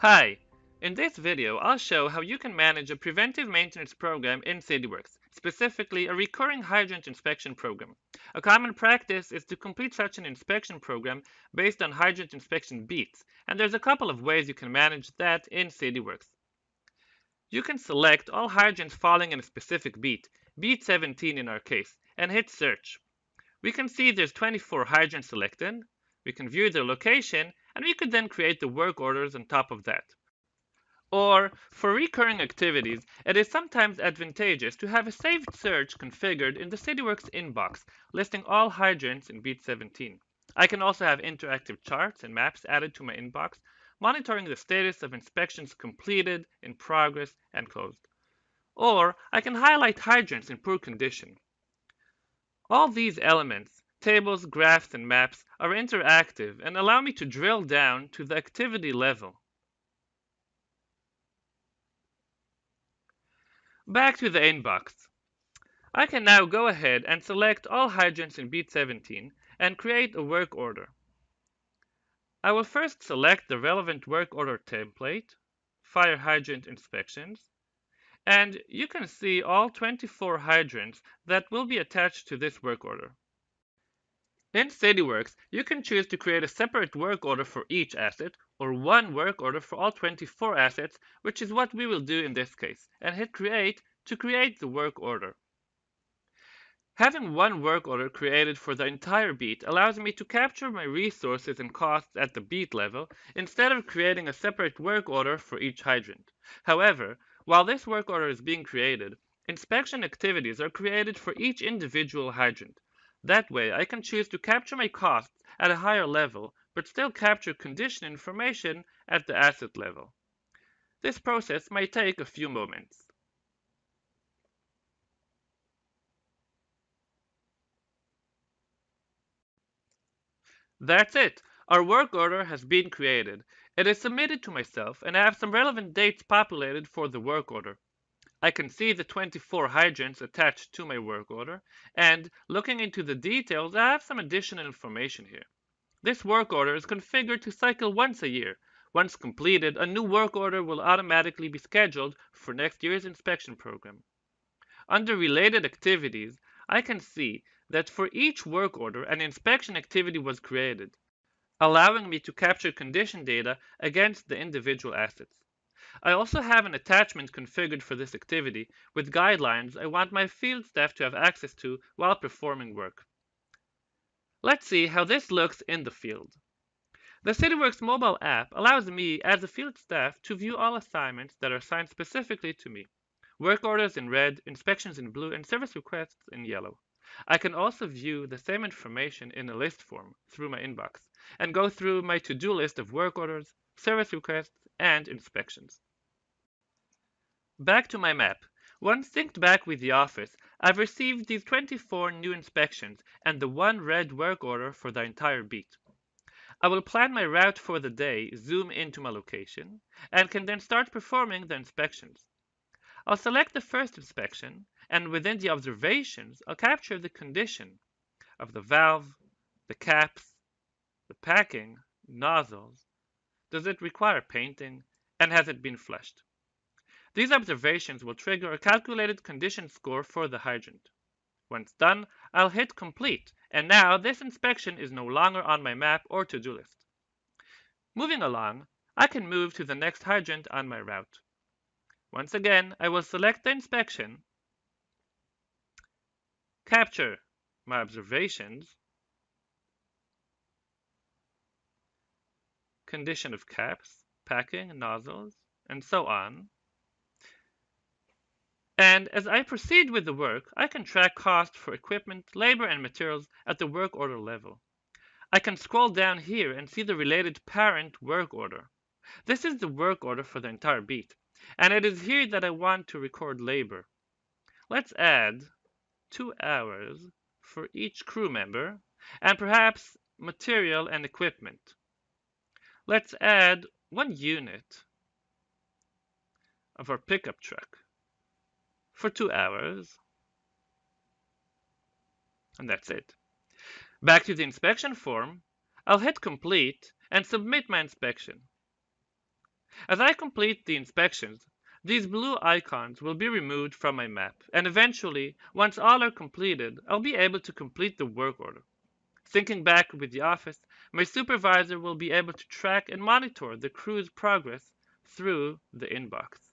Hi! In this video, I'll show how you can manage a preventive maintenance program in Cityworks, specifically a recurring hydrant inspection program. A common practice is to complete such an inspection program based on hydrant inspection beats, and there's a couple of ways you can manage that in Cityworks. You can select all hydrants falling in a specific beat 17 in our case, and hit search. We can see there's 24 hydrants selected, we can view their location, and we could then create the work orders on top of that. Or, for recurring activities, it is sometimes advantageous to have a saved search configured in the Cityworks inbox, listing all hydrants in beat 17. I can also have interactive charts and maps added to my inbox, monitoring the status of inspections completed, in progress, and closed. Or, I can highlight hydrants in poor condition. All these elements, tables, graphs, and maps, are interactive and allow me to drill down to the activity level. Back to the inbox. I can now go ahead and select all hydrants in beat 17 and create a work order. I will first select the relevant work order template, Fire Hydrant Inspections, and you can see all 24 hydrants that will be attached to this work order. In Cityworks, you can choose to create a separate work order for each asset, or one work order for all 24 assets, which is what we will do in this case, and hit Create to create the work order. Having one work order created for the entire beat allows me to capture my resources and costs at the beat level instead of creating a separate work order for each hydrant. However, while this work order is being created, inspection activities are created for each individual hydrant. That way, I can choose to capture my costs at a higher level, but still capture condition information at the asset level. This process might take a few moments. That's it. Our work order has been created. It is submitted to myself and I have some relevant dates populated for the work order. I can see the 24 hydrants attached to my work order, and looking into the details, I have some additional information here. This work order is configured to cycle once a year. Once completed, a new work order will automatically be scheduled for next year's inspection program. Under related activities, I can see that for each work order, an inspection activity was created, allowing me to capture condition data against the individual assets. I also have an attachment configured for this activity with guidelines I want my field staff to have access to while performing work. Let's see how this looks in the field. The Cityworks mobile app allows me as a field staff to view all assignments that are assigned specifically to me. Work orders in red, inspections in blue, and service requests in yellow. I can also view the same information in a list form through my inbox and go through my to-do list of work orders, service requests, and inspections. Back to my map. Once synced back with the office, I've received these 24 new inspections and the one red work order for the entire beat. I will plan my route for the day, zoom into my location, and can then start performing the inspections. I'll select the first inspection, and within the observations, I'll capture the condition of the valve, the caps, the packing, nozzles. Does it require painting? And has it been flushed? These observations will trigger a calculated condition score for the hydrant. Once done, I'll hit complete, and now this inspection is no longer on my map or to-do list. Moving along, I can move to the next hydrant on my route. Once again, I will select the inspection, capture my observations, condition of caps, packing, nozzles, and so on. And as I proceed with the work, I can track cost for equipment, labor, and materials at the work order level. I can scroll down here and see the related parent work order. This is the work order for the entire beat, and it is here that I want to record labor. Let's add 2 hours for each crew member, and perhaps material and equipment. Let's add 1 unit of our pickup truck for 2 hours, and that's it. Back to the inspection form, I'll hit complete and submit my inspection. As I complete the inspections, these blue icons will be removed from my map, and eventually, once all are completed, I'll be able to complete the work order. Syncing back with the office, my supervisor will be able to track and monitor the crew's progress through the inbox.